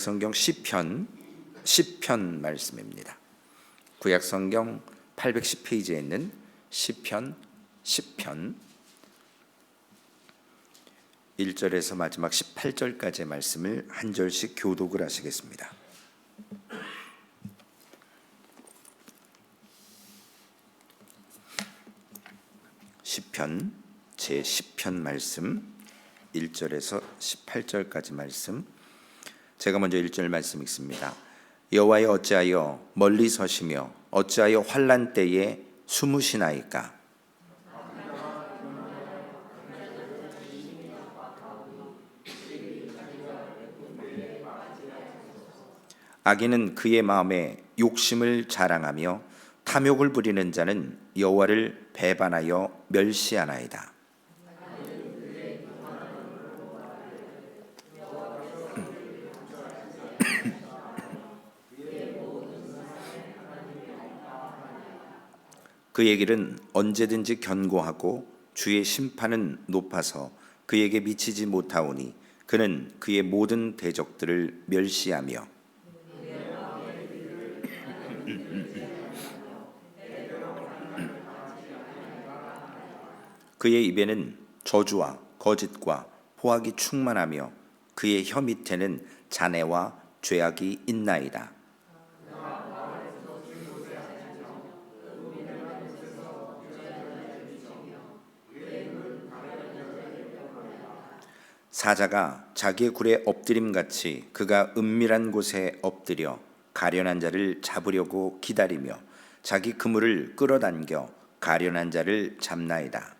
성경 시편 말씀입니다. 구약 성경 810페이지에 있는 시편 10편 1절에서 마지막 18절까지의 말씀을 한 절씩 교독을 하시겠습니다. 시편 제 10편 말씀 1절에서 18절까지 말씀, 제가 먼저 1절 말씀 읽습니다. 여호와여, 어찌하여 멀리 서시며 어찌하여 환난 때에 숨으시나이까? 악인은 그의 마음에 욕심을 자랑하며 탐욕을 부리는 자는 여호와를 배반하여 멸시하나이다. 그의 길은 언제든지 견고하고 주의 심판은 높아서 그에게 미치지 못하오니 그는 그의 모든 대적들을 멸시하며 그의 입에는 저주와 거짓과 포악이 충만하며 그의 혀 밑에는 잔해와 죄악이 있나이다. 사자가 자기의 굴에 엎드림같이 그가 은밀한 곳에 엎드려 가련한 자를 잡으려고 기다리며 자기 그물을 끌어당겨 가련한 자를 잡나이다.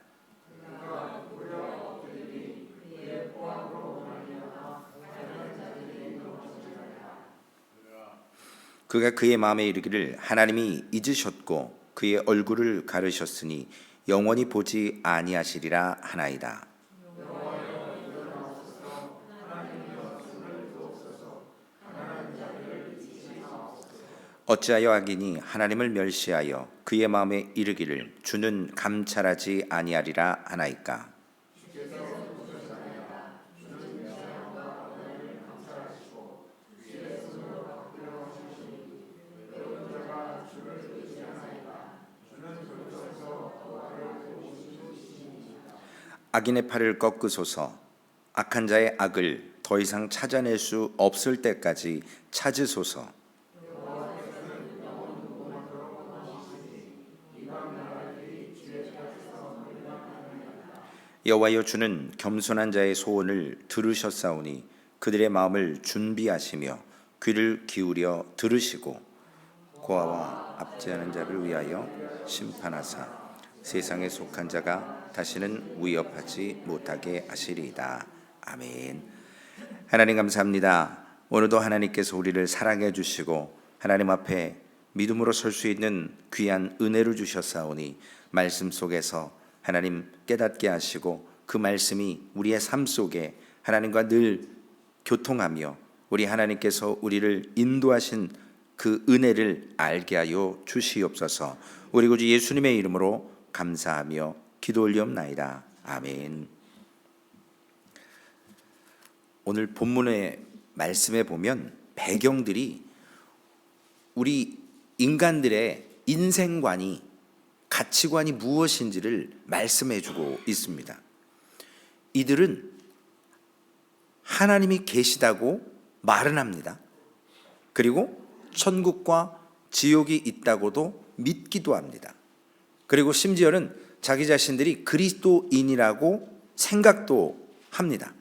그가 그의 마음에 이르기를 하나님이 잊으셨고 그의 얼굴을 가르셨으니 영원히 보지 아니하시리라 하나이다. 어찌하여 악인이 하나님을 멸시하여 그의 마음에 이르기를 주는 감찰하지 아니하리라 하나이까? 악인의 팔을 꺾으소서. 악한 자의 악을 더 이상 찾아낼 수 없을 때까지 찾으소서. 여호와여, 주는 겸손한 자의 소원을 들으셨사오니 그들의 마음을 준비하시며 귀를 기울여 들으시고 고아와 압제하는 자를 위하여 심판하사 세상에 속한 자가 다시는 위협하지 못하게 하시리이다. 아멘. 하나님 감사합니다. 오늘도 하나님께서 우리를 사랑해 주시고 하나님 앞에 믿음으로 설 수 있는 귀한 은혜를 주셨사오니 말씀 속에서 하나님 깨닫게 하시고 그 말씀이 우리의 삶 속에 하나님과 늘 교통하며 우리 하나님께서 우리를 인도하신 그 은혜를 알게 하여 주시옵소서. 우리 구주 예수님의 이름으로 감사하며 기도 올리옵나이다. 아멘. 오늘 본문의 말씀에 보면 배경들이 우리 인간들의 인생관이, 가치관이 무엇인지를 말씀해주고 있습니다. 이들은 하나님이 계시다고 말은 합니다. 그리고 천국과 지옥이 있다고도 믿기도 합니다. 그리고 심지어는 자기 자신들이 그리스도인이라고 생각도 합니다.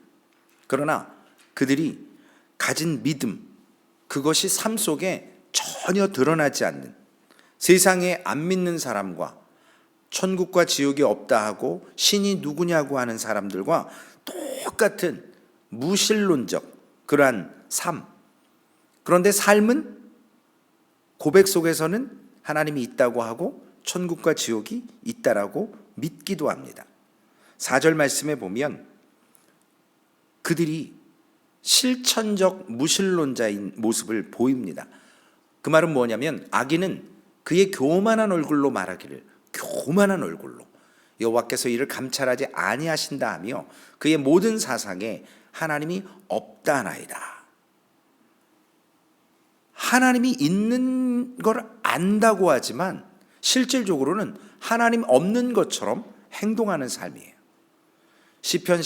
그러나 그들이 가진 믿음, 그것이 삶 속에 전혀 드러나지 않는, 세상에 안 믿는 사람과 천국과 지옥이 없다 하고 신이 누구냐고 하는 사람들과 똑같은 무신론적 그러한 삶. 그런데 삶은 고백 속에서는 하나님이 있다고 하고 천국과 지옥이 있다라고 믿기도 합니다. 4절 말씀에 보면 그들이 실천적 무신론자인 모습을 보입니다. 그 말은 뭐냐면 악인은 그의 교만한 얼굴로 말하기를, 교만한 얼굴로 여호와께서 이를 감찰하지 아니하신다 하며 그의 모든 사상에 하나님이 없다나이다. 하나님이 있는 걸 안다고 하지만 실질적으로는 하나님 없는 것처럼 행동하는 삶이에요. 시편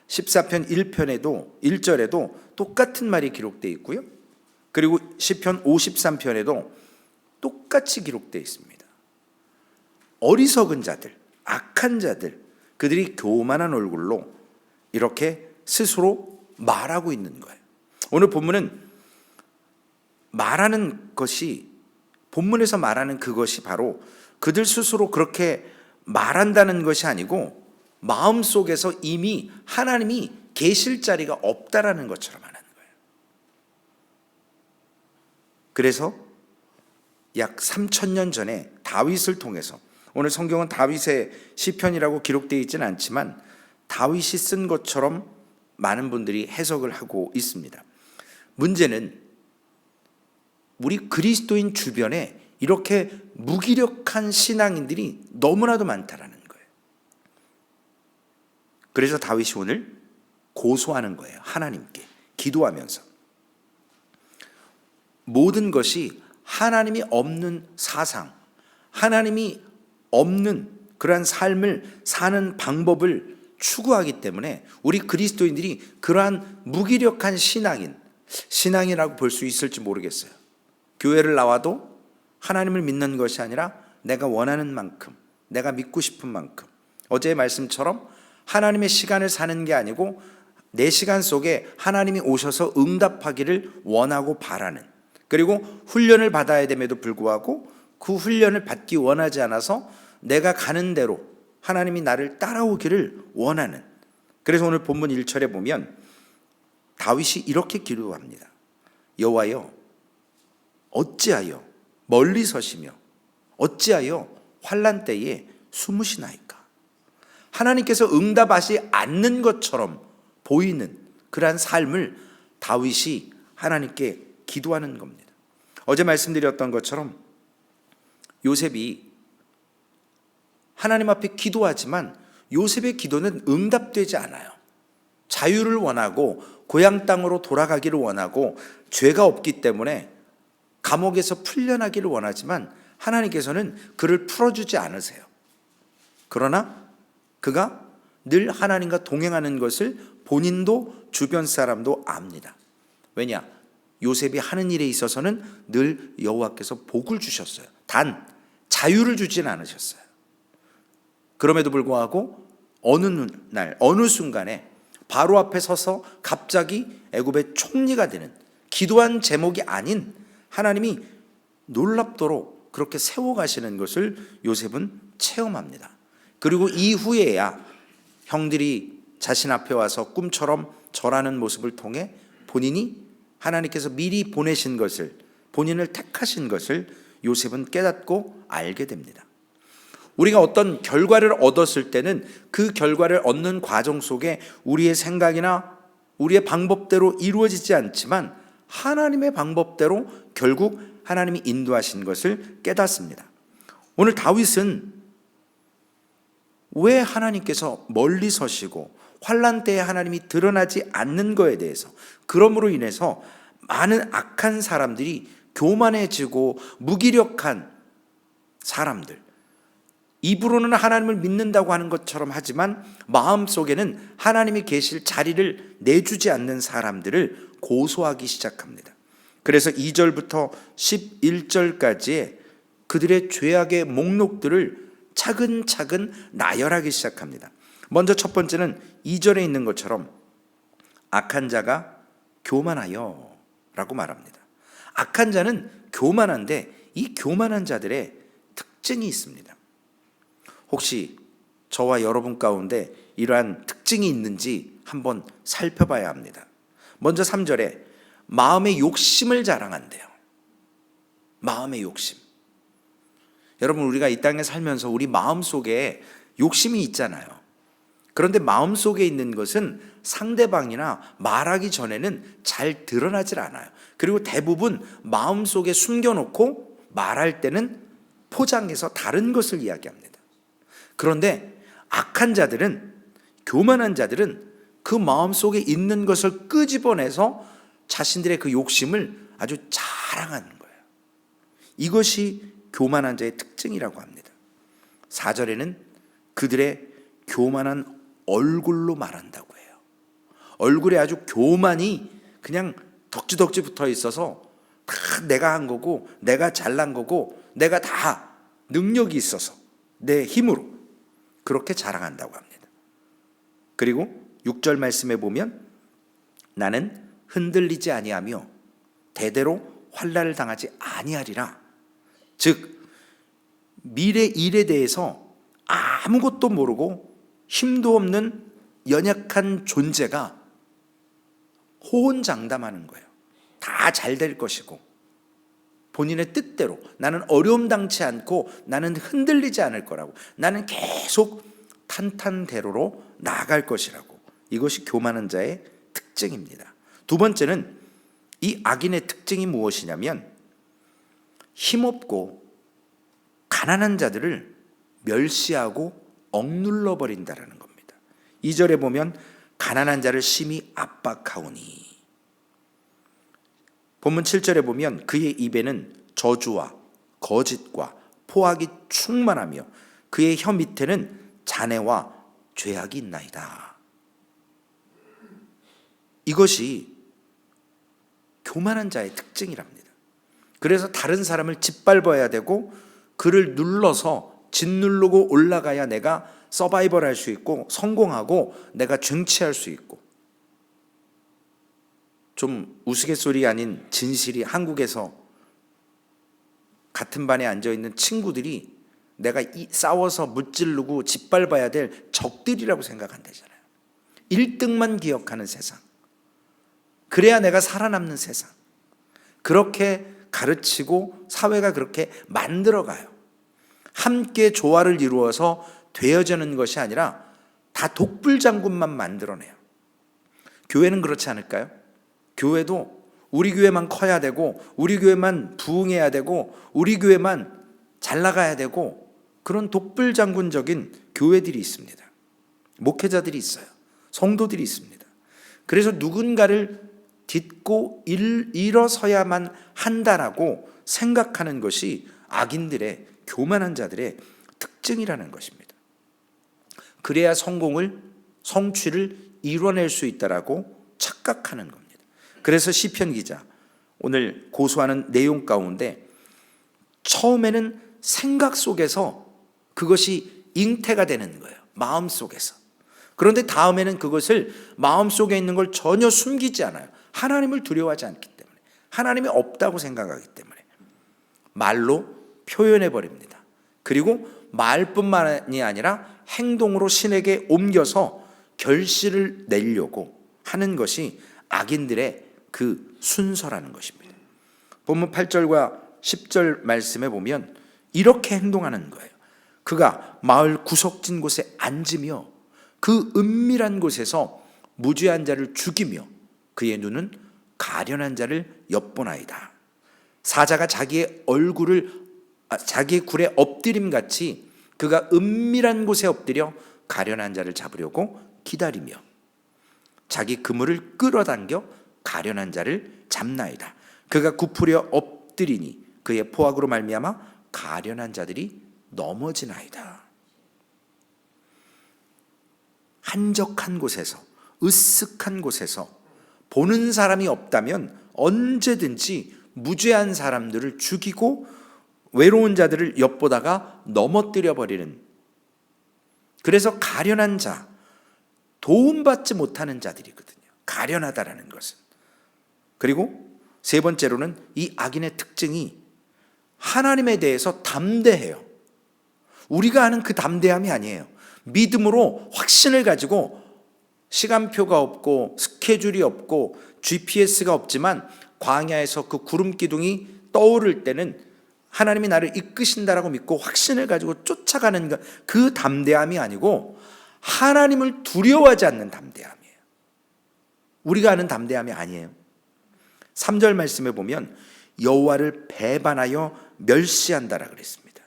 14편 1편에도 1절에도 똑같은 말이 기록되어 있고요. 그리고 시편 53편에도 똑같이 기록되어 있습니다. 어리석은 자들, 악한 자들, 그들이 교만한 얼굴로 이렇게 스스로 말하고 있는 거예요. 오늘 본문은 말하는 것이, 본문에서 말하는 그것이 바로 그들 스스로 그렇게 말한다는 것이 아니고 마음속에서 이미 하나님이 계실 자리가 없다라는 것처럼 하는 거예요. 그래서 약 3000년 전에 다윗을 통해서, 오늘 성경은 다윗의 시편이라고 기록되어 있지는 않지만 다윗이 쓴 것처럼 많은 분들이 해석을 하고 있습니다. 문제는 우리 그리스도인 주변에 이렇게 무기력한 신앙인들이 너무나도 많다라는 거예요. 그래서 다윗이 오늘 고소하는 거예요. 하나님께 기도하면서 모든 것이 하나님이 없는 사상, 하나님이 없는 그러한 삶을 사는 방법을 추구하기 때문에 우리 그리스도인들이 그러한 무기력한 신앙이라고 볼 수 있을지 모르겠어요. 교회를 나와도 하나님을 믿는 것이 아니라 내가 원하는 만큼, 내가 믿고 싶은 만큼, 어제의 말씀처럼 하나님의 시간을 사는 게 아니고 내 시간 속에 하나님이 오셔서 응답하기를 원하고 바라는, 그리고 훈련을 받아야 됨에도 불구하고 그 훈련을 받기 원하지 않아서 내가 가는 대로 하나님이 나를 따라오기를 원하는. 그래서 오늘 본문 1절에 보면 다윗이 이렇게 기도합니다. 여호와여, 어찌하여 멀리 서시며 어찌하여 환난 때에 숨으시나이까. 하나님께서 응답하지 않는 것처럼 보이는 그러한 삶을 다윗이 하나님께 기도하는 겁니다. 어제 말씀드렸던 것처럼 요셉이 하나님 앞에 기도하지만 요셉의 기도는 응답되지 않아요. 자유를 원하고 고향 땅으로 돌아가기를 원하고 죄가 없기 때문에 감옥에서 풀려나기를 원하지만 하나님께서는 그를 풀어주지 않으세요. 그러나 그가 늘 하나님과 동행하는 것을 본인도 주변 사람도 압니다. 왜냐? 요셉이 하는 일에 있어서는 늘 여호와께서 복을 주셨어요. 단 자유를 주진 않으셨어요. 그럼에도 불구하고 어느 날 어느 순간에 바로 앞에 서서 갑자기 애굽의 총리가 되는, 기도한 제목이 아닌 하나님이 놀랍도록 그렇게 세워가시는 것을 요셉은 체험합니다. 그리고 이후에야 형들이 자신 앞에 와서 꿈처럼 절하는 모습을 통해 본인이 하나님께서 미리 보내신 것을, 본인을 택하신 것을 요셉은 깨닫고 알게 됩니다. 우리가 어떤 결과를 얻었을 때는 그 결과를 얻는 과정 속에 우리의 생각이나 우리의 방법대로 이루어지지 않지만 하나님의 방법대로 결국 하나님이 인도하신 것을 깨닫습니다. 오늘 다윗은 왜 하나님께서 멀리 서시고 환난 때에 하나님이 드러나지 않는 것에 대해서, 그러므로 인해서 많은 악한 사람들이, 교만해지고 무기력한 사람들, 입으로는 하나님을 믿는다고 하는 것처럼 하지만 마음속에는 하나님이 계실 자리를 내주지 않는 사람들을 고소하기 시작합니다. 그래서 2절부터 11절까지의 그들의 죄악의 목록들을 차근차근 나열하기 시작합니다. 먼저 첫 번째는 2절에 있는 것처럼 악한 자가 교만하여 라고 말합니다. 악한 자는 교만한데 이 교만한 자들의 특징이 있습니다. 혹시 저와 여러분 가운데 이러한 특징이 있는지 한번 살펴봐야 합니다. 먼저 3절에 마음의 욕심을 자랑한대요. 마음의 욕심. 여러분, 우리가 이 땅에 살면서 우리 마음속에 욕심이 있잖아요. 그런데 마음속에 있는 것은 상대방이나 말하기 전에는 잘 드러나질 않아요. 그리고 대부분 마음속에 숨겨놓고 말할 때는 포장해서 다른 것을 이야기합니다. 그런데 악한 자들은, 교만한 자들은 그 마음속에 있는 것을 끄집어내서 자신들의 그 욕심을 아주 잘 자랑하는 거예요. 이것이 교만한 자의 특징이라고 합니다. 4절에는 그들의 교만한 얼굴로 말한다고 해요. 얼굴에 아주 교만이 그냥 덕지덕지 붙어 있어서 다 내가 한 거고, 내가 잘난 거고, 내가 다 능력이 있어서 내 힘으로 그렇게 자랑한다고 합니다. 그리고 6절 말씀에 보면 나는 흔들리지 아니하며 대대로 환난을 당하지 아니하리라. 즉 미래 일에 대해서 아무것도 모르고 힘도 없는 연약한 존재가 호언장담하는 거예요. 다 잘 될 것이고 본인의 뜻대로 나는 어려움 당치 않고 나는 흔들리지 않을 거라고, 나는 계속 탄탄대로로 나아갈 것이라고. 이것이 교만한 자의 특징입니다. 두 번째는 이 악인의 특징이 무엇이냐면 힘없고 가난한 자들을 멸시하고 억눌러 버린다라는 겁니다. 2절에 보면 가난한 자를 심히 압박하오니, 본문 7절에 보면 그의 입에는 저주와 거짓과 포악이 충만하며 그의 혀 밑에는 잔해와 죄악이 있나이다. 이것이 교만한 자의 특징이랍니다. 그래서 다른 사람을 짓밟아야 되고 그를 눌러서 짓누르고 올라가야 내가 서바이벌 할 수 있고 성공하고 내가 쟁취할 수 있고, 좀 우스갯소리 아닌 진실이 한국에서 같은 반에 앉아있는 친구들이 내가 싸워서 무찌르고 짓밟아야 될 적들이라고 생각한다잖아요. 1등만 기억하는 세상, 그래야 내가 살아남는 세상, 그렇게 가르치고 사회가 그렇게 만들어가요. 함께 조화를 이루어서 되어지는 것이 아니라 다 독불장군만 만들어내요. 교회는 그렇지 않을까요? 교회도 우리 교회만 커야 되고 우리 교회만 부흥해야 되고 우리 교회만 잘 나가야 되고 그런 독불장군적인 교회들이 있습니다. 목회자들이 있어요. 성도들이 있습니다. 그래서 누군가를 딛고 일어서야만 한다라고 생각하는 것이 악인들의, 교만한 자들의 특징이라는 것입니다. 그래야 성취를 이뤄낼 수 있다라고 착각하는 겁니다. 그래서 시편 기자 오늘 고소하는 내용 가운데 처음에는 생각 속에서 그것이 잉태가 되는 거예요. 마음 속에서. 그런데 다음에는 그것을 마음속에 있는 걸 전혀 숨기지 않아요. 하나님을 두려워하지 않기 때문에, 하나님이 없다고 생각하기 때문에 말로 표현해 버립니다. 그리고 말뿐만이 아니라 행동으로 신에게 옮겨서 결실을 내려고 하는 것이 악인들의 그 순서라는 것입니다. 본문 8절과 10절 말씀에 보면 이렇게 행동하는 거예요. 그가 마을 구석진 곳에 앉으며 그 은밀한 곳에서 무죄한 자를 죽이며 그의 눈은 가련한 자를 엿보나이다. 사자가 자기의 굴에 엎드림같이 그가 은밀한 곳에 엎드려 가련한 자를 잡으려고 기다리며 자기 그물을 끌어당겨 가련한 자를 잡나이다. 그가 굽으려 엎드리니 그의 포악으로 말미암아 가련한 자들이 넘어지나이다. 한적한 곳에서, 으쓱한 곳에서 보는 사람이 없다면 언제든지 무죄한 사람들을 죽이고 외로운 자들을 엿보다가 넘어뜨려 버리는, 그래서 가련한 자, 도움받지 못하는 자들이거든요. 가련하다라는 것은. 그리고 세 번째로는 이 악인의 특징이 하나님에 대해서 담대해요. 우리가 아는 그 담대함이 아니에요. 믿음으로 확신을 가지고 시간표가 없고 스케줄이 없고 GPS가 없지만 광야에서 그 구름 기둥이 떠오를 때는 하나님이 나를 이끄신다라고 믿고 확신을 가지고 쫓아가는 그 담대함이 아니고 하나님을 두려워하지 않는 담대함이에요. 우리가 아는 담대함이 아니에요. 3절 말씀에 보면 여호와를 배반하여 멸시한다라 그랬습니다.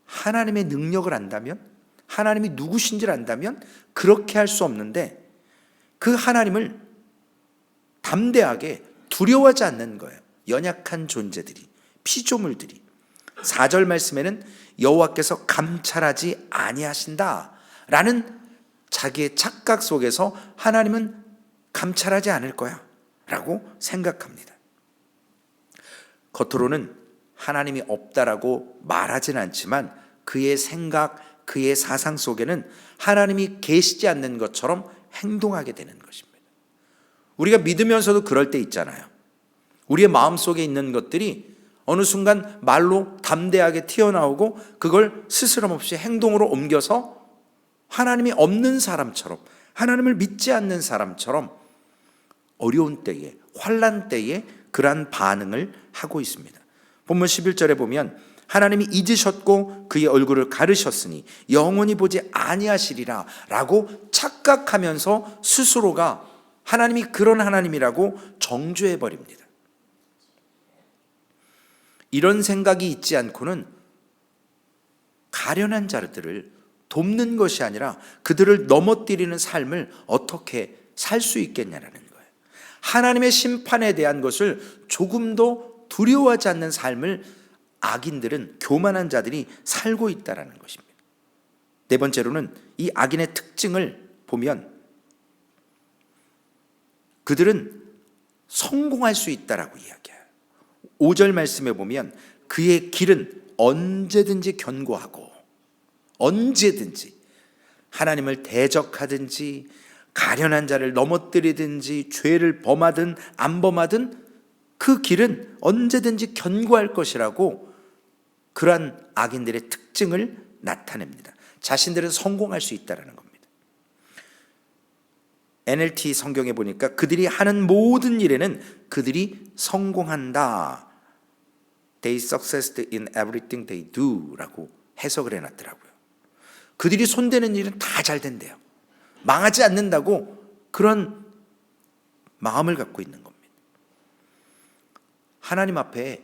하나님의 능력을 안다면, 하나님이 누구신지를 안다면 그렇게 할 수 없는데 그 하나님을 담대하게 두려워하지 않는 거예요. 연약한 존재들이, 피조물들이. 4절 말씀에는 여호와께서 감찰하지 아니하신다라는 자기의 착각 속에서 하나님은 감찰하지 않을 거야 라고 생각합니다. 겉으로는 하나님이 없다라고 말하진 않지만 그의 생각, 그의 사상 속에는 하나님이 계시지 않는 것처럼 행동하게 되는 것입니다. 우리가 믿으면서도 그럴 때 있잖아요. 우리의 마음속에 있는 것들이 어느 순간 말로 담대하게 튀어나오고 그걸 스스럼 없이 행동으로 옮겨서 하나님이 없는 사람처럼, 하나님을 믿지 않는 사람처럼 어려운 때에, 환난 때에 그러한 반응을 하고 있습니다. 본문 11절에 보면 하나님이 잊으셨고 그의 얼굴을 가르셨으니 영원히 보지 아니하시리라 라고 착각하면서 스스로가 하나님이 그런 하나님이라고 정죄해 버립니다. 이런 생각이 있지 않고는 가련한 자들을 돕는 것이 아니라 그들을 넘어뜨리는 삶을 어떻게 살 수 있겠냐라는 거예요. 하나님의 심판에 대한 것을 조금도 두려워하지 않는 삶을 악인들은, 교만한 자들이 살고 있다는 것입니다. 네 번째로는 이 악인의 특징을 보면 그들은 성공할 수 있다라고 이야기해요. 5절 말씀에 보면 그의 길은 언제든지 견고하고, 언제든지 하나님을 대적하든지 가련한 자를 넘어뜨리든지 죄를 범하든 안 범하든 그 길은 언제든지 견고할 것이라고 그러한 악인들의 특징을 나타냅니다. 자신들은 성공할 수 있다는 겁니다. NLT 성경에 보니까 그들이 하는 모든 일에는 그들이 성공한다. They succeed in everything they do 라고 해석을 해놨더라고요. 그들이 손대는 일은 다 잘 된대요. 망하지 않는다고 그런 마음을 갖고 있는 겁니다. 하나님 앞에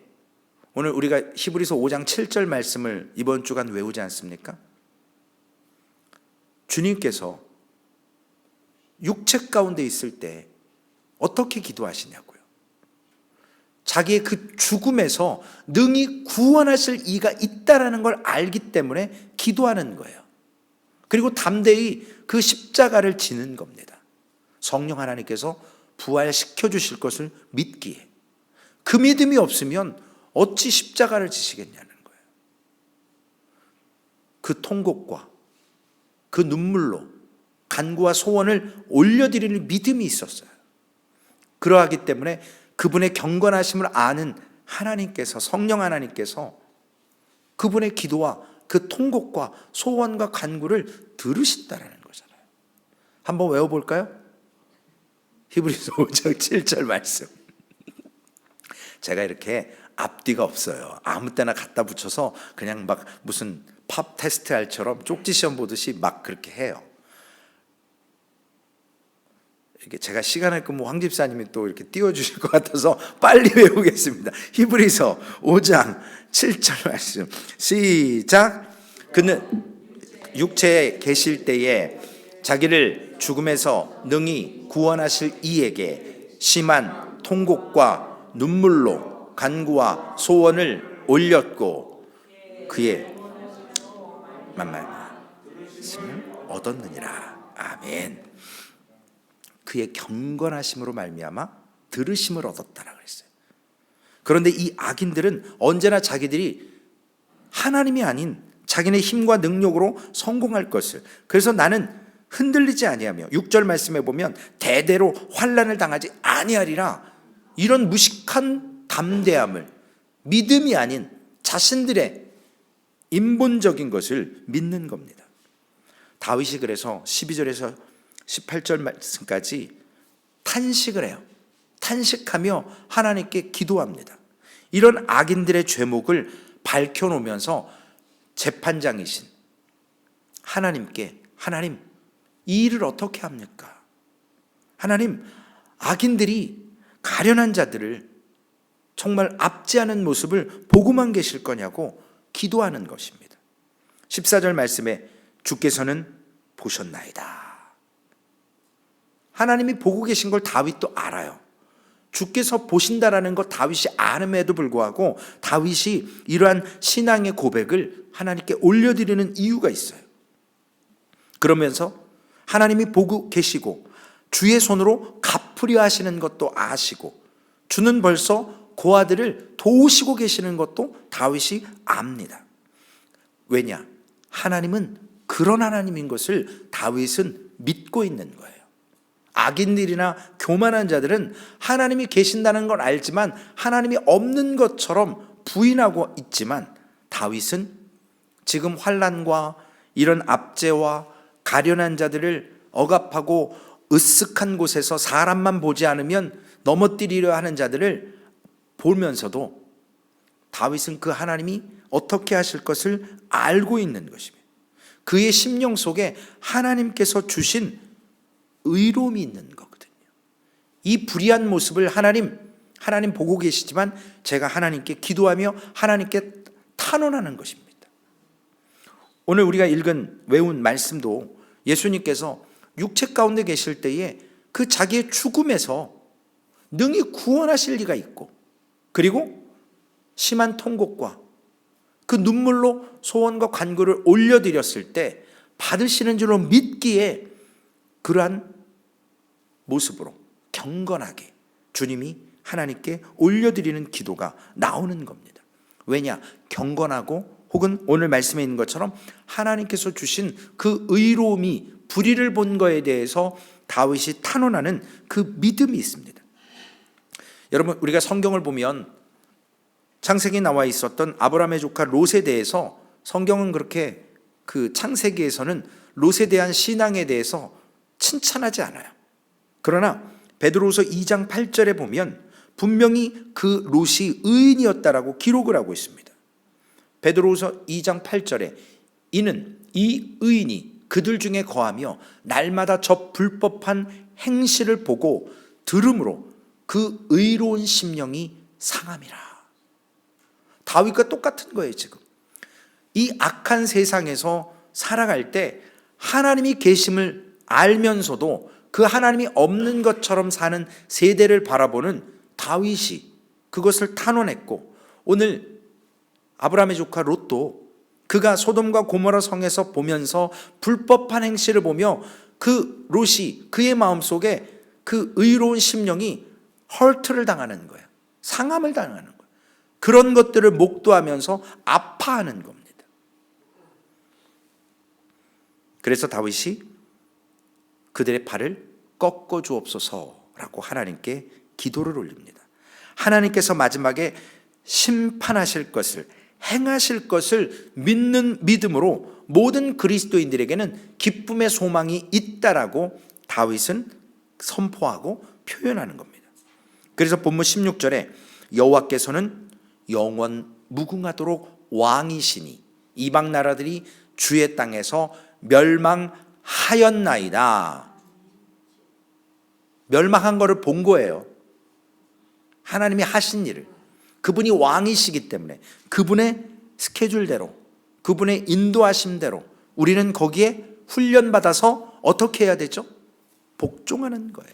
오늘 우리가 히브리서 5장 7절 말씀을 이번 주간 외우지 않습니까? 주님께서 육체 가운데 있을 때 어떻게 기도하시냐고요. 자기의 그 죽음에서 능히 구원하실 이가 있다라는 걸 알기 때문에 기도하는 거예요. 그리고 담대히 그 십자가를 지는 겁니다. 성령 하나님께서 부활시켜 주실 것을 믿기에. 그 믿음이 없으면 어찌 십자가를 지시겠냐는 거예요. 그 통곡과 그 눈물로 간구와 소원을 올려드릴 믿음이 있었어요. 그러하기 때문에 그분의 경건하심을 아는 하나님께서, 성령 하나님께서 그분의 기도와 그 통곡과 소원과 간구를 들으신다는 거잖아요. 한번 외워볼까요? 히브리서 5장 7절 말씀. 제가 이렇게 앞뒤가 없어요. 아무 때나 갖다 붙여서 그냥 막 무슨 팝 테스트 할처럼 쪽지 시험 보듯이 막 그렇게 해요. 이렇게 제가 시간을 끄면 황 집사님이 또 이렇게 띄워주실 것 같아서 빨리 외우겠습니다. 히브리서 5장 7절 말씀 시작. 그는 육체에 계실 때에 자기를 죽음에서 능히 구원하실 이에게 심한 통곡과 눈물로 간구와 소원을 올렸고 그의 말씀을 얻었느니라. 아멘. 그의 경건하심으로 말미암아 들으심을 얻었다라고 했어요. 그런데 이 악인들은 언제나 자기들이 하나님이 아닌 자기네 힘과 능력으로 성공할 것을, 그래서 나는 흔들리지 아니하며 6절 말씀에 보면 대대로 환난을 당하지 아니하리라, 이런 무식한 담대함을, 믿음이 아닌 자신들의 인본적인 것을 믿는 겁니다. 다윗이 그래서 12절에서 18절 말씀까지 탄식을 해요. 탄식하며 하나님께 기도합니다. 이런 악인들의 죄목을 밝혀놓으면서 재판장이신 하나님께, 하나님, 이 일을 어떻게 합니까? 하나님, 악인들이 가련한 자들을 정말 압제하는 모습을 보고만 계실 거냐고 기도하는 것입니다. 14절 말씀에 주께서는 보셨나이다. 하나님이 보고 계신 걸 다윗도 알아요. 주께서 보신다라는 것 다윗이 아는에도 불구하고 다윗이 이러한 신앙의 고백을 하나님께 올려드리는 이유가 있어요. 그러면서 하나님이 보고 계시고 주의 손으로 갚으려 하시는 것도 아시고 주는 벌써 고아들을 도우시고 계시는 것도 다윗이 압니다. 왜냐? 하나님은 그런 하나님인 것을 다윗은 믿고 있는 거예요. 악인들이나 교만한 자들은 하나님이 계신다는 걸 알지만 하나님이 없는 것처럼 부인하고 있지만 다윗은 지금 환난과 이런 압제와 가련한 자들을 억압하고 으쓱한 곳에서 사람만 보지 않으면 넘어뜨리려 하는 자들을 보면서도 다윗은 그 하나님이 어떻게 하실 것을 알고 있는 것입니다. 그의 심령 속에 하나님께서 주신 의로움이 있는 거거든요. 이 불의한 모습을 하나님 보고 계시지만 제가 하나님께 기도하며 하나님께 탄원하는 것입니다. 오늘 우리가 외운 말씀도 예수님께서 육체 가운데 계실 때에 그 자기의 죽음에서 능히 구원하실 리가 있고 그리고 심한 통곡과 그 눈물로 소원과 간구를 올려드렸을 때 받으시는 줄로 믿기에 그러한 모습으로 경건하게 주님이 하나님께 올려드리는 기도가 나오는 겁니다. 왜냐? 경건하고 혹은 오늘 말씀에 있는 것처럼 하나님께서 주신 그 의로움이 불의를 본 거에 대해서 다윗이 탄원하는 그 믿음이 있습니다. 여러분, 우리가 성경을 보면 창세기에 나와 있었던 아브라함의 조카 롯에 대해서 성경은 그렇게 그 창세기에서는 롯에 대한 신앙에 대해서 칭찬하지 않아요. 그러나 베드로후서 2장 8절에 보면 분명히 그 롯이 의인이었다라고 기록을 하고 있습니다. 베드로후서 2장 8절에 이는 이 의인이 그들 중에 거하며 날마다 저 불법한 행실을 보고 들음으로 그 의로운 심령이 상함이라. 다윗과 똑같은 거예요. 지금 이 악한 세상에서 살아갈 때 하나님이 계심을 알면서도 그 하나님이 없는 것처럼 사는 세대를 바라보는 다윗이 그것을 탄원했고, 오늘 아브라함의 조카 롯도 그가 소돔과 고모라 성에서 보면서 불법한 행실을 보며 그 롯이 그의 마음속에 그 의로운 심령이 헐트를 당하는 거예요. 상함을 당하는 거예요. 그런 것들을 목도하면서 아파하는 겁니다. 그래서 다윗이 그들의 발을 꺾어 주옵소서라고 하나님께 기도를 올립니다. 하나님께서 마지막에 심판하실 것을, 행하실 것을 믿는 믿음으로 모든 그리스도인들에게는 기쁨의 소망이 있다라고 다윗은 선포하고 표현하는 겁니다. 그래서 본문 16절에 여호와께서는 영원 무궁하도록 왕이시니 이방 나라들이 주의 땅에서 멸망하였나이다. 멸망한 거를 본 거예요. 하나님이 하신 일을. 그분이 왕이시기 때문에 그분의 스케줄대로, 그분의 인도하심대로 우리는 거기에 훈련받아서 어떻게 해야 되죠? 복종하는 거예요.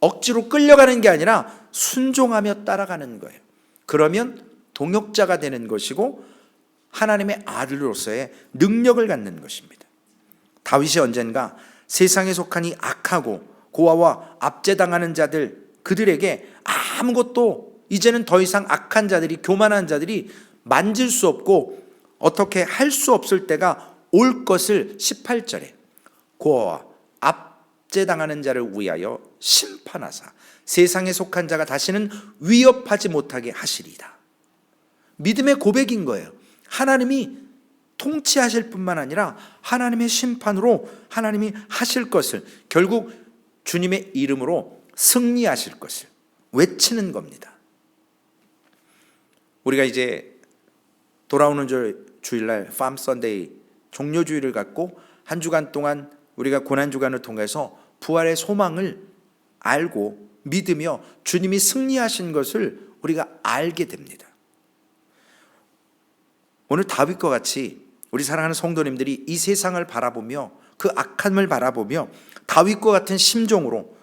억지로 끌려가는 게 아니라 순종하며 따라가는 거예요. 그러면 동역자가 되는 것이고 하나님의 아들로서의 능력을 갖는 것입니다. 다윗이 언젠가 세상에 속한 이 악하고 고아와 압제당하는 자들, 그들에게 아무것도 이제는 더 이상 악한 자들이, 교만한 자들이 만질 수 없고 어떻게 할 수 없을 때가 올 것을 18절에 고아와 압제당하는 자를 위하여 심판하사 세상에 속한 자가 다시는 위협하지 못하게 하시리이다. 믿음의 고백인 거예요. 하나님이 통치하실 뿐만 아니라 하나님의 심판으로 하나님이 하실 것을, 결국 주님의 이름으로 승리하실 것을 외치는 겁니다. 우리가 이제 돌아오는 주일날 팜 선데이 종료주일을 갖고 한 주간 동안 우리가 고난주간을 통해서 부활의 소망을 알고 믿으며 주님이 승리하신 것을 우리가 알게 됩니다. 오늘 다윗과 같이 우리 사랑하는 성도님들이 이 세상을 바라보며 그 악함을 바라보며 다윗과 같은 심정으로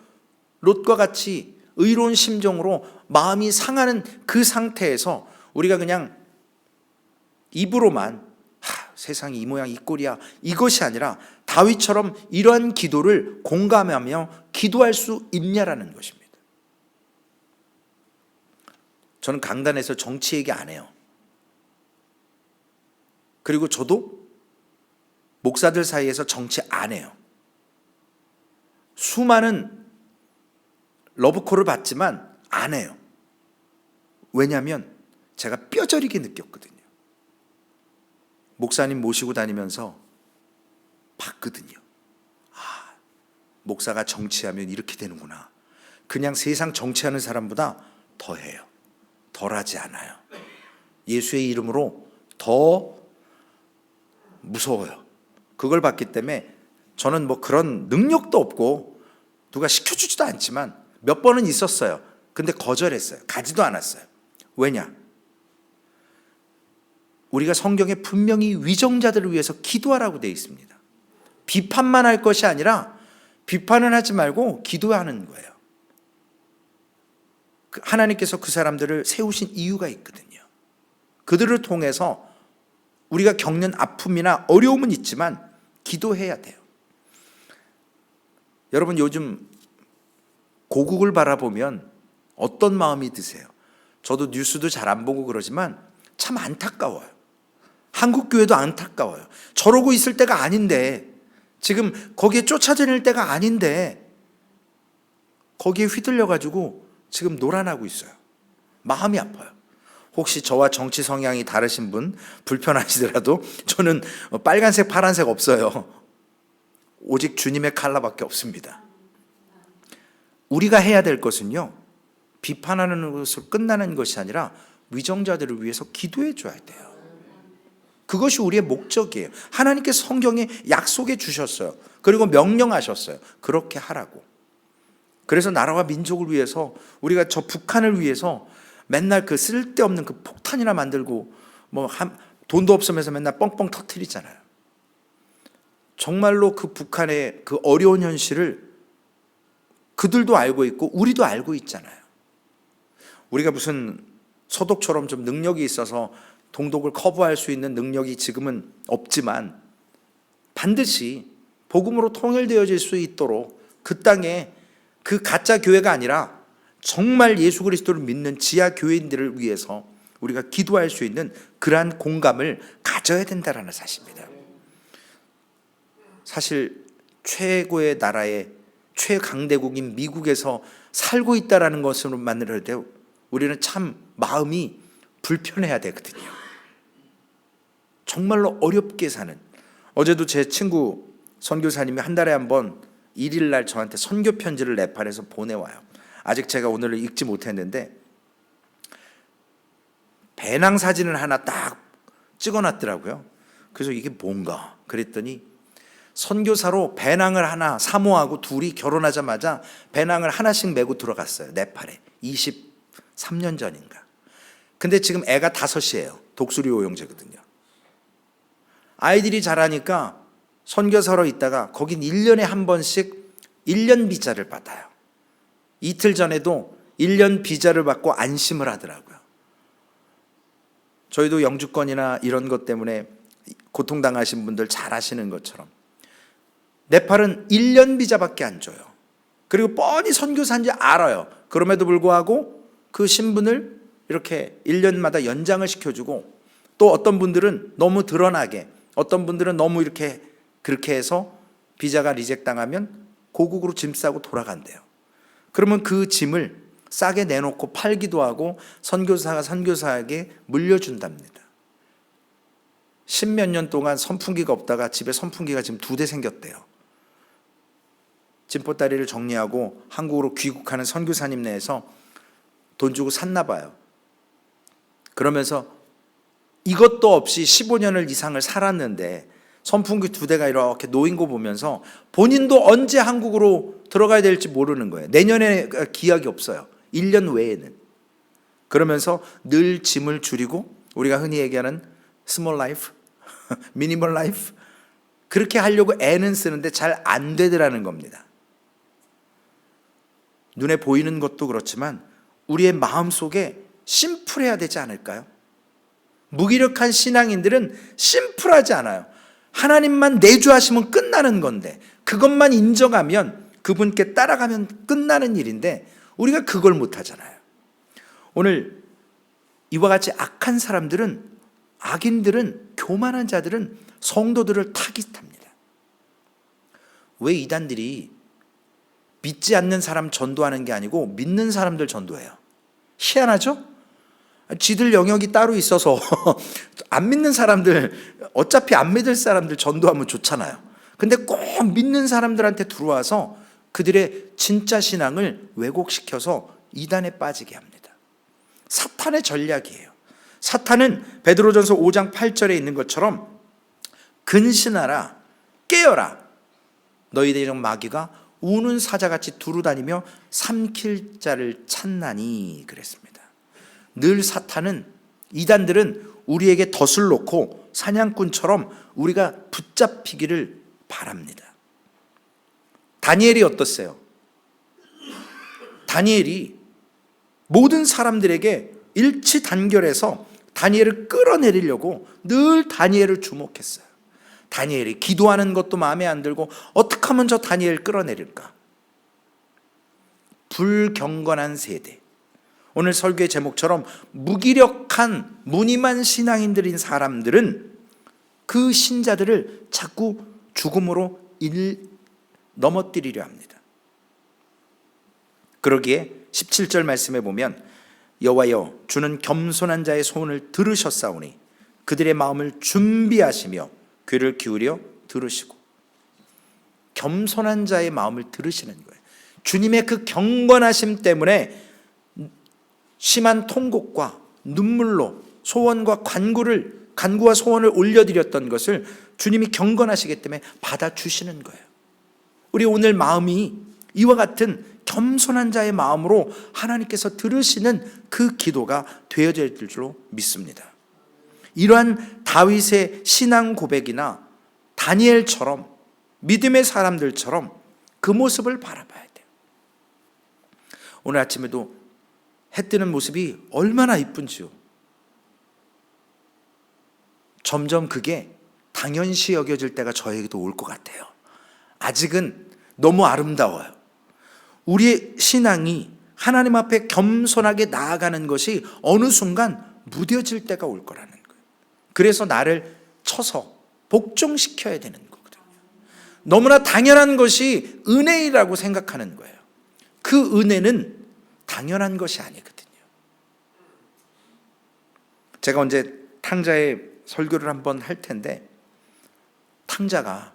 롯과 같이 의로운 심정으로 마음이 상하는 그 상태에서 우리가 그냥 입으로만 세상이 이 모양 이 꼴이야 이것이 아니라 다윗처럼 이러한 기도를 공감하며 기도할 수 있냐라는 것입니다. 저는 강단에서 정치 얘기 안 해요. 그리고 저도 목사들 사이에서 정치 안 해요. 수많은 러브콜을 받지만 안 해요. 왜냐하면 제가 뼈저리게 느꼈거든요. 목사님 모시고 다니면서 봤거든요. 목사가 정치하면 이렇게 되는구나. 그냥 세상 정치하는 사람보다 더 해요. 덜하지 않아요. 예수의 이름으로 더 무서워요. 그걸 봤기 때문에 저는 뭐 그런 능력도 없고 누가 시켜주지도 않지만 몇 번은 있었어요. 근데 거절했어요. 가지도 않았어요. 왜냐? 우리가 성경에 분명히 위정자들을 위해서 기도하라고 되어 있습니다. 비판만 할 것이 아니라 비판은 하지 말고 기도하는 거예요. 하나님께서 그 사람들을 세우신 이유가 있거든요. 그들을 통해서 우리가 겪는 아픔이나 어려움은 있지만 기도해야 돼요. 여러분 요즘 고국을 바라보면 어떤 마음이 드세요? 저도 뉴스도 잘 안 보고 그러지만 참 안타까워요. 한국 교회도 안타까워요. 저러고 있을 때가 아닌데, 지금 거기에 쫓아다닐 때가 아닌데 거기에 휘둘려가지고 지금 놀아나고 있어요. 마음이 아파요. 혹시 저와 정치 성향이 다르신 분 불편하시더라도 저는 빨간색 파란색 없어요. 오직 주님의 칼라밖에 없습니다. 우리가 해야 될 것은요, 비판하는 것으로 끝나는 것이 아니라 위정자들을 위해서 기도해 줘야 돼요. 그것이 우리의 목적이에요. 하나님께서 성경에 약속해 주셨어요. 그리고 명령하셨어요. 그렇게 하라고. 그래서 나라와 민족을 위해서, 우리가 저 북한을 위해서 맨날 그 쓸데없는 그 폭탄이나 만들고 돈도 없으면서 맨날 뻥뻥 터뜨리잖아요. 정말로 그 북한의 그 어려운 현실을 그들도 알고 있고 우리도 알고 있잖아요. 우리가 무슨 서독처럼 좀 능력이 있어서 동독을 커버할 수 있는 능력이 지금은 없지만 반드시 복음으로 통일되어질 수 있도록 그 땅에 그 가짜 교회가 아니라 정말 예수 그리스도를 믿는 지하 교회인들을 위해서 우리가 기도할 수 있는 그러한 공감을 가져야 된다는 사실입니다. 사실 최고의 나라의 최강대국인 미국에서 살고 있다는 것으로만으로도 우리는 참 마음이 불편해야 되거든요. 정말로 어렵게 사는. 어제도 제 친구 선교사님이 한 달에 한 번 일일날 저한테 선교 편지를 네팔에서 보내와요. 아직 제가 오늘 읽지 못했는데 배낭 사진을 하나 딱 찍어놨더라고요. 그래서 이게 뭔가 그랬더니 선교사로 배낭을 하나 사모하고 둘이 결혼하자마자 배낭을 하나씩 메고 들어갔어요. 네팔에 23년 전인가. 근데 지금 애가 5이에요. 독수리 오용제거든요. 아이들이 자라니까 선교사로 있다가 거긴 1년에 한 번씩 1년 비자를 받아요. 이틀 전에도 1년 비자를 받고 안심을 하더라고요. 저희도 영주권이나 이런 것 때문에 고통당하신 분들 잘 아시는 것처럼 네팔은 1년 비자밖에 안 줘요. 그리고 뻔히 선교사인지 알아요. 그럼에도 불구하고 그 신분을 이렇게 1년마다 연장을 시켜주고, 또 어떤 분들은 너무 드러나게, 어떤 분들은 너무 이렇게 그렇게 해서 비자가 리젝 당하면 고국으로 짐 싸고 돌아간대요. 그러면 그 짐을 싸게 내놓고 팔기도 하고 선교사가 선교사에게 물려준답니다. 10몇 년 동안 선풍기가 없다가 집에 선풍기가 지금 2대 생겼대요. 짐보따리를 정리하고 한국으로 귀국하는 선교사님 내에서 돈 주고 샀나 봐요. 그러면서 이것도 없이 15년을 이상을 살았는데 선풍기 2대가 이렇게 놓인 거 보면서 본인도 언제 한국으로 들어가야 될지 모르는 거예요. 내년에 기약이 없어요. 1년 외에는. 그러면서 늘 짐을 줄이고, 우리가 흔히 얘기하는 스몰 라이프, 미니멀 라이프, 그렇게 하려고 애는 쓰는데 잘 안 되더라는 겁니다. 눈에 보이는 것도 그렇지만 우리의 마음속에 심플해야 되지 않을까요? 무기력한 신앙인들은 심플하지 않아요. 하나님만 내주하시면 끝나는 건데, 그것만 인정하면, 그분께 따라가면 끝나는 일인데 우리가 그걸 못하잖아요. 오늘 이와 같이 악한 사람들은, 악인들은, 교만한 자들은 성도들을 타깃합니다. 왜 이단들이 믿지 않는 사람 전도하는 게 아니고 믿는 사람들 전도해요? 희한하죠? 지들 영역이 따로 있어서 안 믿는 사람들, 어차피 안 믿을 사람들 전도하면 좋잖아요. 근데 꼭 믿는 사람들한테 들어와서 그들의 진짜 신앙을 왜곡시켜서 이단에 빠지게 합니다. 사탄의 전략이에요. 사탄은 베드로전서 5장 8절에 있는 것처럼 근신하라, 깨어라, 너희들 중 마귀가 우는 사자같이 두루다니며 삼킬 자를 찾나니 그랬습니다. 늘 사탄은, 이단들은 우리에게 덫을 놓고 사냥꾼처럼 우리가 붙잡히기를 바랍니다. 다니엘이 어떻어요? 다니엘이 모든 사람들에게 일치단결해서 다니엘을 끌어내리려고 늘 다니엘을 주목했어요. 다니엘이 기도하는 것도 마음에 안 들고 어떻게 하면 저 다니엘 끌어내릴까? 불경건한 세대. 오늘 설교의 제목처럼 무기력한 무늬만 신앙인들인 사람들은 그 신자들을 자꾸 죽음으로 넘어뜨리려 합니다. 그러기에 17절 말씀에 보면 여호와여 주는 겸손한 자의 소원을 들으셨사오니 그들의 마음을 준비하시며 귀를 기울여 들으시고. 겸손한 자의 마음을 들으시는 거예요. 주님의 그 경건하심 때문에 심한 통곡과 눈물로 소원과 간구와 소원을 올려드렸던 것을 주님이 경건하시기 때문에 받아주시는 거예요. 우리 오늘 마음이 이와 같은 겸손한 자의 마음으로 하나님께서 들으시는 그 기도가 되어질 줄로 믿습니다. 이러한 다윗의 신앙 고백이나 다니엘처럼 믿음의 사람들처럼 그 모습을 바라봐야 돼요. 오늘 아침에도 해 뜨는 모습이 얼마나 이쁜지요. 점점 그게 당연시 여겨질 때가 저에게도 올 것 같아요. 아직은 너무 아름다워요. 우리의 신앙이 하나님 앞에 겸손하게 나아가는 것이 어느 순간 무뎌질 때가 올 거라는 거예요. 그래서 나를 쳐서 복종시켜야 되는 거거든요. 너무나 당연한 것이 은혜라고 생각하는 거예요. 그 은혜는 당연한 것이 아니거든요. 제가 언제 탕자의 설교를 한번 할 텐데, 탕자가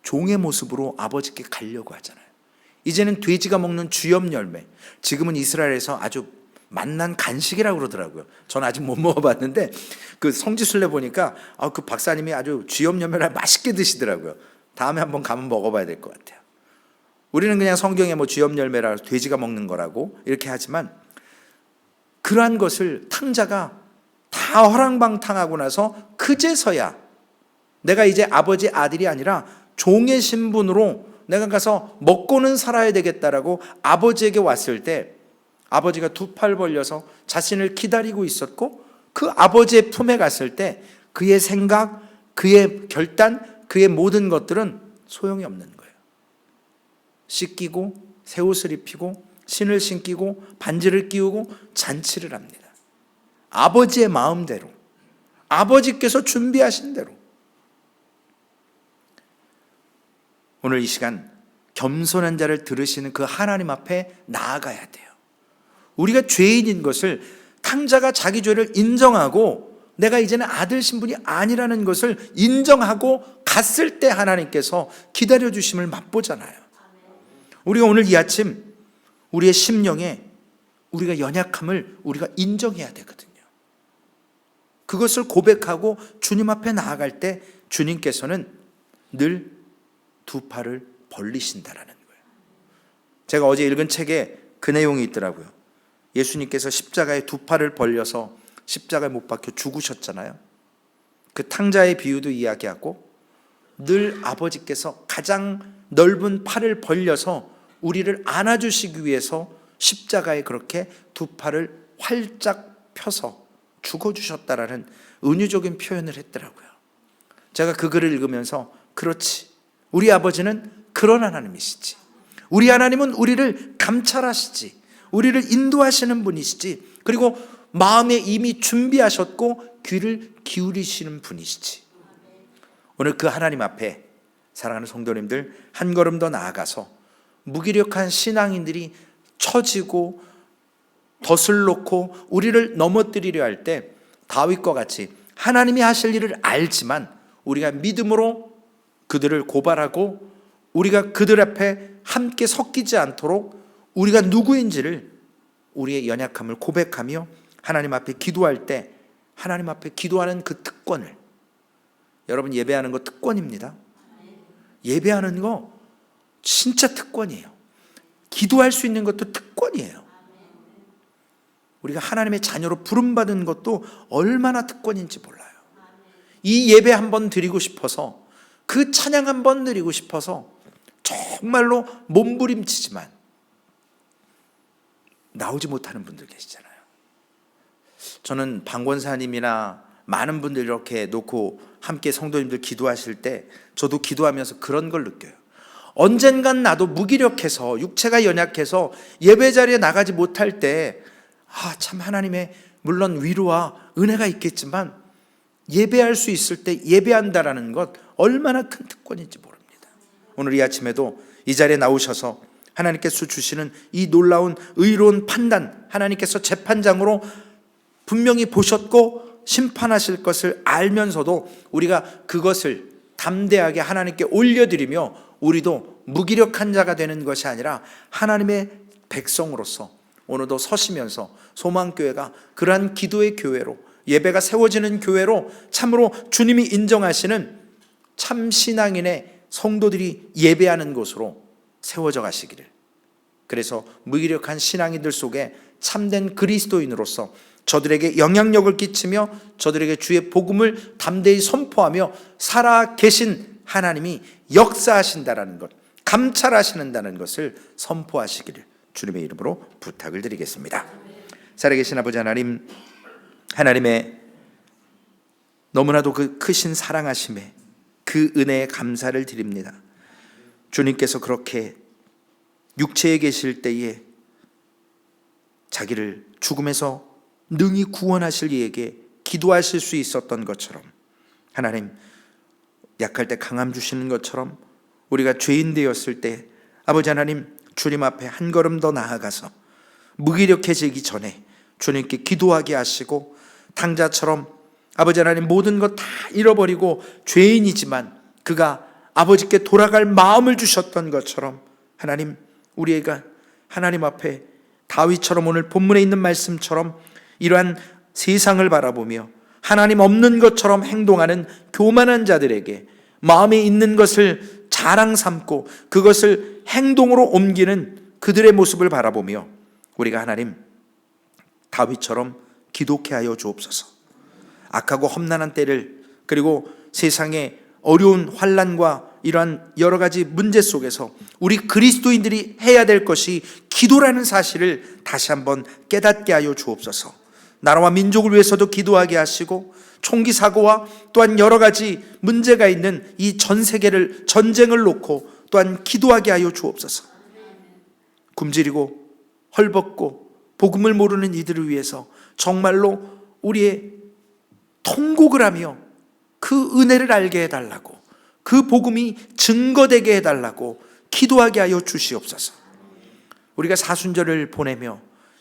종의 모습으로 아버지께 가려고 하잖아요. 이제는 돼지가 먹는 주엽 열매, 지금은 이스라엘에서 아주 맛난 간식이라고 그러더라고요. 저는 아직 못 먹어봤는데 그 성지순례 보니까 그 박사님이 아주 주엽 열매를 맛있게 드시더라고요. 다음에 한번 가면 먹어봐야 될 것 같아요. 우리는 그냥 성경에 주엽 열매라 돼지가 먹는 거라고 이렇게 하지만, 그러한 것을 탕자가 다 허랑방탕하고 나서 그제서야 내가 이제 아버지 아들이 아니라 종의 신분으로 내가 가서 먹고는 살아야 되겠다라고 아버지에게 왔을 때, 아버지가 두 팔 벌려서 자신을 기다리고 있었고, 그 아버지의 품에 갔을 때 그의 생각, 그의 결단, 그의 모든 것들은 소용이 없는 거예요. 씻기고 새 옷을 입히고 신을 신기고 반지를 끼우고 잔치를 합니다. 아버지의 마음대로, 아버지께서 준비하신 대로. 오늘 이 시간 겸손한 자를 들으시는 그 하나님 앞에 나아가야 돼요. 우리가 죄인인 것을, 탕자가 자기 죄를 인정하고 내가 이제는 아들 신분이 아니라는 것을 인정하고 갔을 때 하나님께서 기다려주심을 맛보잖아요. 우리가 오늘 이 아침 우리의 심령에 우리가 연약함을 우리가 인정해야 되거든요. 그것을 고백하고 주님 앞에 나아갈 때 주님께서는 늘 두 팔을 벌리신다라는 거예요. 제가 어제 읽은 책에 그 내용이 있더라고요. 예수님께서 십자가에 두 팔을 벌려서 십자가에 못 박혀 죽으셨잖아요. 그 탕자의 비유도 이야기하고 늘 아버지께서 가장 넓은 팔을 벌려서 우리를 안아주시기 위해서 십자가에 그렇게 두 팔을 활짝 펴서 죽어주셨다라는 은유적인 표현을 했더라고요. 제가 그 글을 읽으면서 그렇지, 우리 아버지는 그런 하나님이시지, 우리 하나님은 우리를 감찰하시지, 우리를 인도하시는 분이시지, 그리고 마음에 이미 준비하셨고 귀를 기울이시는 분이시지. 오늘 그 하나님 앞에 사랑하는 성도님들, 한 걸음 더 나아가서 무기력한 신앙인들이 처지고 덫을 놓고 우리를 넘어뜨리려 할 때 다윗과 같이 하나님이 하실 일을 알지만 우리가 믿음으로 그들을 고발하고 우리가 그들 앞에 함께 섞이지 않도록 우리가 누구인지를, 우리의 연약함을 고백하며 하나님 앞에 기도할 때 하나님 앞에 기도하는 그 특권을, 여러분 예배하는 거 특권입니다. 예배하는 거 진짜 특권이에요. 기도할 수 있는 것도 특권이에요. 우리가 하나님의 자녀로 부름받은 것도 얼마나 특권인지 몰라요. 이 예배 한번 드리고 싶어서, 그 찬양 한번 드리고 싶어서 정말로 몸부림치지만 나오지 못하는 분들 계시잖아요. 저는 방권사님이나 많은 분들 이렇게 놓고 함께 성도님들 기도하실 때 저도 기도하면서 그런 걸 느껴요. 언젠간 나도 무기력해서 육체가 연약해서 예배 자리에 나가지 못할 때 참 하나님의 물론 위로와 은혜가 있겠지만 예배할 수 있을 때 예배한다라는 것 얼마나 큰 특권인지 모릅니다. 오늘 이 아침에도 이 자리에 나오셔서 하나님께서 주시는 이 놀라운 의로운 판단, 하나님께서 재판장으로 분명히 보셨고 심판하실 것을 알면서도 우리가 그것을 담대하게 하나님께 올려드리며 우리도 무기력한 자가 되는 것이 아니라 하나님의 백성으로서 오늘도 서시면서 소망교회가 그러한 기도의 교회로, 예배가 세워지는 교회로 참으로 주님이 인정하시는 참 신앙인의 성도들이 예배하는 곳으로 세워져 가시기를, 그래서 무기력한 신앙인들 속에 참된 그리스도인으로서 저들에게 영향력을 끼치며 저들에게 주의 복음을 담대히 선포하며 살아 계신 하나님이 역사하신다라는 것, 감찰하시는다는 것을 선포하시기를 주님의 이름으로 부탁을 드리겠습니다. 살아계신 아버지 하나님, 하나님의 너무나도 그 크신 사랑하심에 그 은혜에 감사를 드립니다. 주님께서 그렇게 육체에 계실 때에 자기를 죽음에서 능히 구원하실 이에게 기도하실 수 있었던 것처럼, 하나님 약할 때 강함 주시는 것처럼 우리가 죄인 되었을 때 아버지 하나님 주님 앞에 한 걸음 더 나아가서 무기력해지기 전에 주님께 기도하게 하시고, 당자처럼 아버지 하나님 모든 것 다 잃어버리고 죄인이지만 그가 아버지께 돌아갈 마음을 주셨던 것처럼 하나님, 우리가 하나님 앞에 다윗처럼 오늘 본문에 있는 말씀처럼 이러한 세상을 바라보며 하나님 없는 것처럼 행동하는 교만한 자들에게 마음에 있는 것을 자랑 삼고 그것을 행동으로 옮기는 그들의 모습을 바라보며 우리가 하나님 다윗처럼 기독해 하여 주옵소서. 악하고 험난한 때를, 그리고 세상의 어려운 환난과 이러한 여러 가지 문제 속에서 우리 그리스도인들이 해야 될 것이 기도라는 사실을 다시 한번 깨닫게 하여 주옵소서. 나라와 민족을 위해서도 기도하게 하시고 총기 사고와 또한 여러 가지 문제가 있는 이 전 세계를, 전쟁을 놓고 또한 기도하게 하여 주옵소서. 굶주리고 헐벗고 복음을 모르는 이들을 위해서 정말로 우리의 통곡을 하며 그 은혜를 알게 해달라고, 그 복음이 증거되게 해달라고 기도하게 하여 주시옵소서. 우리가 사순절을 보내며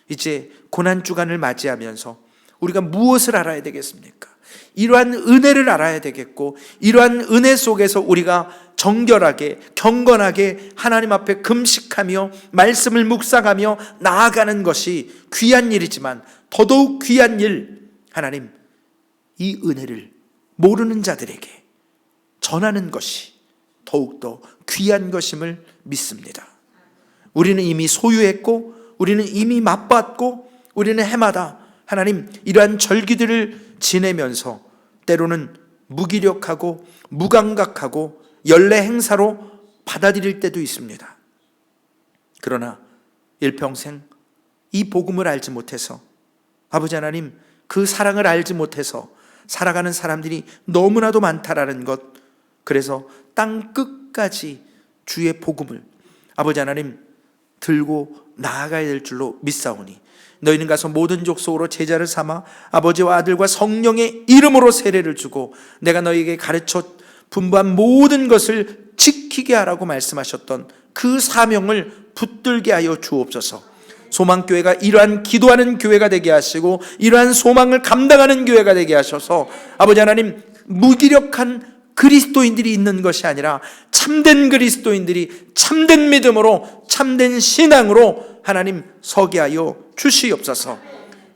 이제 고난주간을 맞이하면서 우리가 무엇을 알아야 되겠습니까? 이러한 은혜를 알아야 되겠고, 이러한 은혜 속에서 우리가 정결하게 경건하게 하나님 앞에 금식하며 말씀을 묵상하며 나아가는 것이 귀한 일이지만 더더욱 귀한 일, 하나님 이 은혜를 모르는 자들에게 전하는 것이 더욱더 귀한 것임을 믿습니다. 우리는 이미 소유했고 우리는 이미 맛봤고 우리는 해마다 하나님 이러한 절기들을 지내면서 때로는 무기력하고 무감각하고 연례 행사로 받아들일 때도 있습니다. 그러나 일평생 이 복음을 알지 못해서, 아버지 하나님 그 사랑을 알지 못해서 살아가는 사람들이 너무나도 많다라는 것, 그래서 땅 끝까지 주의 복음을 아버지 하나님 들고 나아가야 될 줄로 믿사오니, 너희는 가서 모든 족속으로 제자를 삼아 아버지와 아들과 성령의 이름으로 세례를 주고 내가 너희에게 가르쳐 분부한 모든 것을 지키게 하라고 말씀하셨던 그 사명을 붙들게 하여 주옵소서. 소망교회가 이러한 기도하는 교회가 되게 하시고 이러한 소망을 감당하는 교회가 되게 하셔서 아버지 하나님 무기력한 그리스도인들이 있는 것이 아니라 참된 그리스도인들이 참된 믿음으로 참된 신앙으로 하나님 서게 하여 주시옵소서.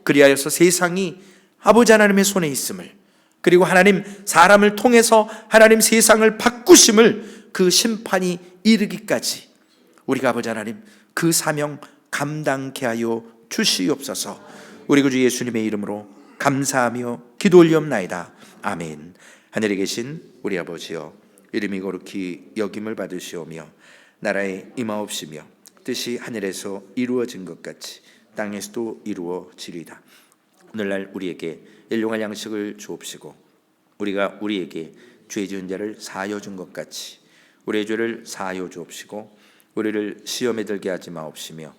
그리하여서 세상이 아버지 하나님의 손에 있음을, 그리고 하나님 사람을 통해서 하나님 세상을 바꾸심을, 그 심판이 이르기까지 우리가 아버지 하나님 그 사명 감당케 하여 주시옵소서. 우리 구주 예수님의 이름으로 감사하며 기도 올리옵나이다. 아멘. 하늘에 계신 우리 아버지여, 이름이 거룩히 여김을 받으시오며 나라에 임하옵시며 뜻이 하늘에서 이루어진 것 같이 땅에서도 이루어지리이다. 오늘날 우리에게 일용할 양식을 주옵시고 우리가 우리에게 죄 지은 자를 사하여 준 것 같이 우리의 죄를 사하여 주옵시고 우리를 시험에 들게 하지 마옵시며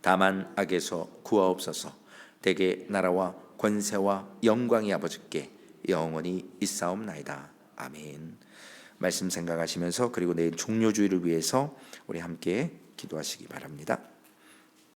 다만 악에서 구하옵소서. 대개 나라와 권세와 영광이 아버지께 영원히 있사옵나이다. 아멘. 말씀 생각하시면서, 그리고 내일 종료주의를 위해서 우리 함께 기도하시기 바랍니다.